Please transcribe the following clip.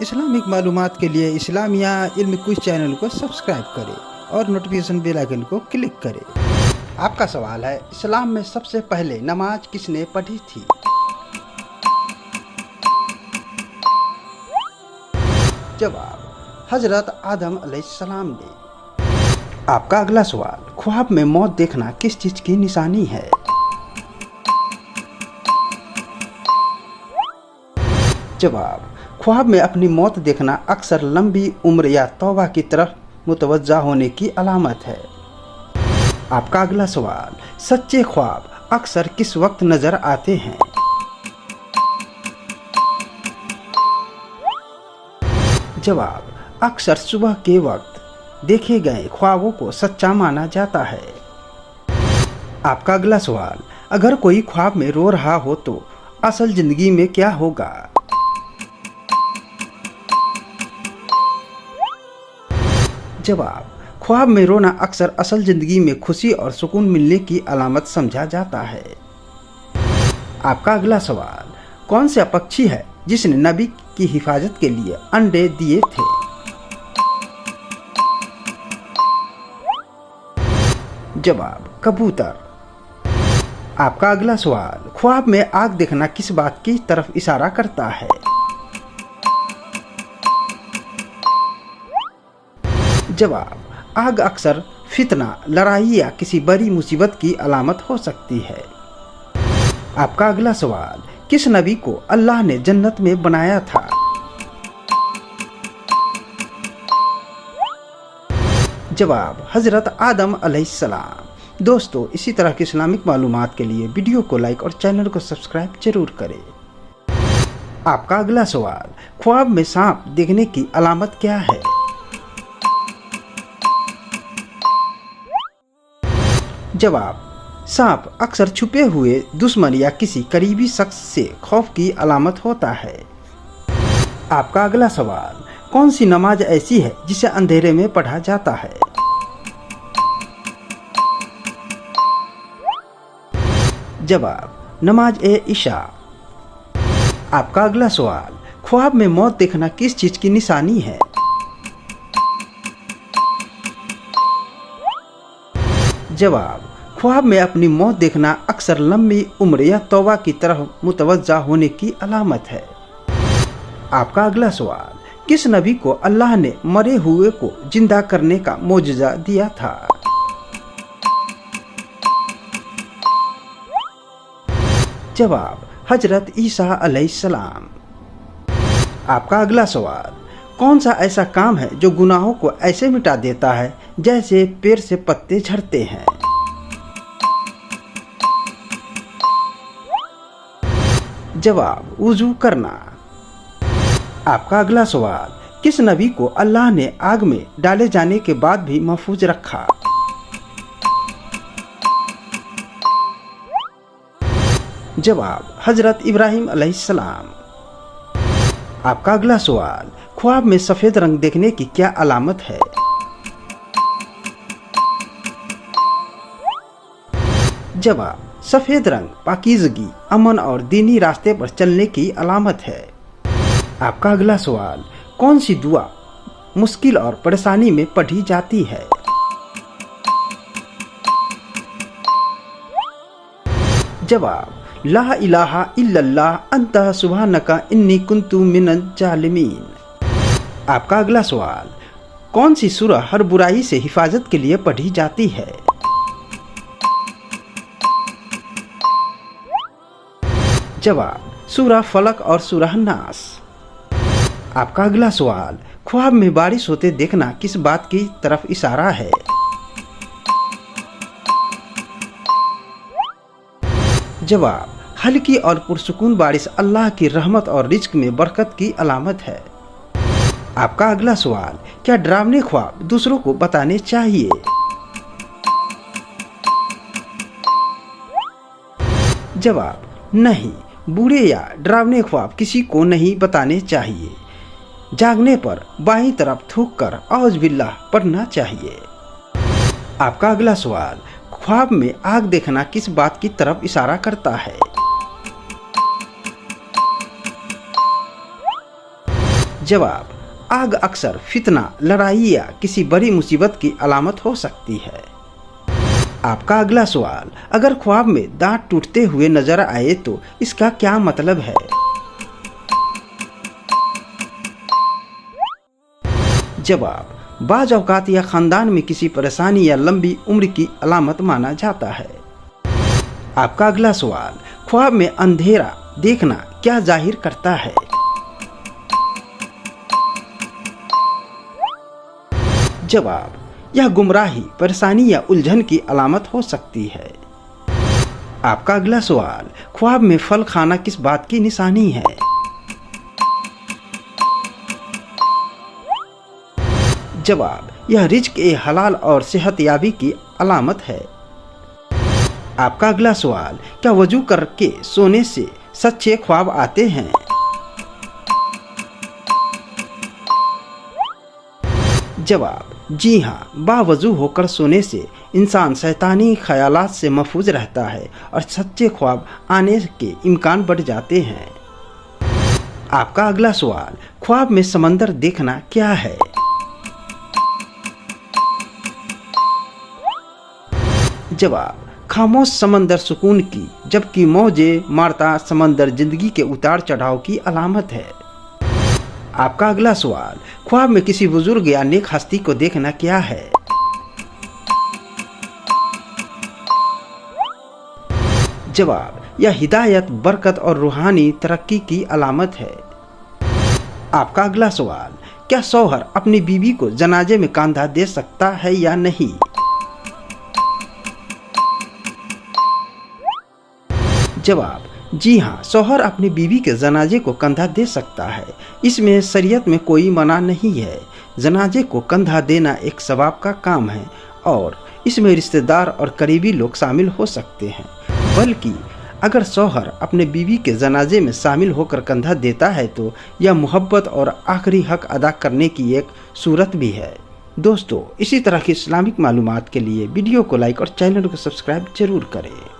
Islamic मालूमात के लिए इस्लामिया इल्म क्विज चैनल को सब्सक्राइब करें और नोटिफिकेशन बेल आइकन को क्लिक करें। आपका सवाल है, इस्लाम में सबसे पहले नमाज किसने पढ़ी थी? जवाब, हजरत आदम अलैहिस्सलाम ने। आपका अगला सवाल, ख्वाब में मौत देखना किस चीज की निशानी है? जवाब, ख्वाब में अपनी मौत देखना अक्सर लंबी उम्र या तौबा की तरफ मुतवज्जा होने की अलामत है। आपका अगला सवाल, सच्चे ख्वाब अक्सर किस वक्त नजर आते हैं? जवाब, अक्सर सुबह के वक्त देखे गए ख्वाबों को सच्चा माना जाता है। आपका अगला सवाल, अगर कोई ख्वाब में रो रहा हो तो असल जिंदगी में क्या होगा? जवाब, ख्वाब में रोना अक्सर असल जिंदगी में खुशी और सुकून मिलने की अलामत समझा जाता है। आपका अगला सवाल, कौन सा पक्षी है जिसने नबी की हिफाजत के लिए अंडे दिए थे? जवाब, कबूतर। आपका अगला सवाल, ख्वाब में आग देखना किस बात की तरफ इशारा करता है? जवाब, आग अक्सर फितना, लड़ाई या किसी बड़ी मुसीबत की अलामत हो सकती है। आपका अगला सवाल, किस नबी को अल्लाह ने जन्नत में बनाया था? जवाब, हजरत आदम अलैहिस्सलाम। दोस्तों, इसी तरह की इस्लामिक मालूमात के लिए वीडियो को लाइक और चैनल को सब्सक्राइब जरूर करें। आपका अगला सवाल, ख्वाब में सांप देखने की अलामत क्या है? जवाब, सांप अक्सर छुपे हुए दुश्मन या किसी करीबी शख्स से खौफ की अलामत होता है। आपका अगला सवाल, कौन सी नमाज ऐसी है जिसे अंधेरे में पढ़ा जाता है? जवाब, नमाज ए इशा। आपका अगला सवाल, ख्वाब में मौत देखना किस चीज की निशानी है? जवाब, ख्वाब में अपनी मौत देखना अक्सर लंबी उम्र या तौबा की तरफ मुतवज्जा होने की अलामत है। आपका अगला सवाल, किस नबी को अल्लाह ने मरे हुए को जिंदा करने का मोजज़ा दिया था? जवाब, हजरत ईसा अलैहिस्सलाम। आपका अगला सवाल, कौन सा ऐसा काम है जो गुनाहों को ऐसे मिटा देता है जैसे पेड़ से पत्ते झड़ते हैं? जवाब, वुजू करना। आपका अगला सवाल, किस नबी को अल्लाह ने आग में डाले जाने के बाद भी महफूज रखा? जवाब, हजरत इब्राहिम अलैहिस्सलाम। आपका अगला सवाल, ख्वाब में सफेद रंग देखने की क्या अलामत है? जवाब, सफेद रंग पाकीज़गी, अमन और दीनी रास्ते पर चलने की अलामत है। आपका अगला सवाल, कौन सी दुआ मुश्किल और परेशानी में पढ़ी जाती है? जवाब, ला इलाहा इल्लल्लाह अंता सुब्हानका इन्नी कुन्तु मिनज जालिमीन। आपका अगला सवाल, कौन सी सूरह हर बुराई से हिफाजत के लिए पढ़ी जाती है? जवाब, सूरह फलक और सूरह नास। आपका अगला सवाल, ख्वाब में बारिश होते देखना किस बात की तरफ इशारा है? जवाब, हल्की और पुरसुकून बारिश अल्लाह की रहमत और रिज्क में बरकत की अलामत है। आपका अगला सवाल, क्या डरावने ख्वाब दूसरों को बताने चाहिए? जवाब, नहीं, बुरे या डरावने ख्वाब किसी को नहीं बताने चाहिए। जागने पर बाईं तरफ थूक कर औज़ बिल्लाह पढ़ना चाहिए। आपका अगला सवाल, ख्वाब में आग देखना किस बात की तरफ इशारा करता है? जवाब, आग अक्सर फितना, लड़ाई या किसी बड़ी मुसीबत की अलामत हो सकती है। आपका अगला सवाल, अगर ख्वाब में दांत टूटते हुए नजर आए तो इसका क्या मतलब है? जवाब, बाज औकात यह खानदान में किसी परेशानी या लंबी उम्र की अलामत माना जाता है। आपका अगला सवाल, ख्वाब में अंधेरा देखना क्या जाहिर करता है? जवाब, यह गुमराही, परेशानी या उलझन की अलामत हो सकती है। आपका अगला सवाल, ख्वाब में फल खाना किस बात की निशानी है? जवाब, यह रिज्क ए हलाल और सेहतयाबी की अलामत है। आपका अगला सवाल, क्या वजू करके सोने से सच्चे ख्वाब आते हैं? जवाब, जी हाँ, बावजू होकर सोने से इंसान शैतानी ख्यालात से महफूज रहता है और सच्चे ख्वाब आने के इम्कान बढ़ जाते हैं। आपका अगला सवाल, ख्वाब में समंदर देखना क्या है? जवाब, खामोश समंदर सुकून की, जबकि मौजे मारता समंदर जिंदगी के उतार चढ़ाव की अलामत है। आपका अगला सवाल, ख्वाब में किसी बुजुर्ग या नेक हस्ती को देखना क्या है? जवाब, यह हिदायत, बरकत और रूहानी तरक्की की अलामत है। आपका अगला सवाल, क्या शौहर अपनी बीवी को जनाजे में कंधा दे सकता है या नहीं? जवाब, जी हाँ, शौहर अपनी बीवी के जनाजे को कंधा दे सकता है। इसमें शरीयत में कोई मना नहीं है। जनाजे को कंधा देना एक सवाब का काम है और इसमें रिश्तेदार और करीबी लोग शामिल हो सकते हैं। बल्कि अगर शौहर अपने बीवी के जनाजे में शामिल होकर कंधा देता है तो यह मोहब्बत और आखिरी हक अदा करने की एक सूरत भी है। दोस्तों, इसी तरह की इस्लामिक मालूमात के लिए वीडियो को लाइक और चैनल को सब्सक्राइब जरूर करें।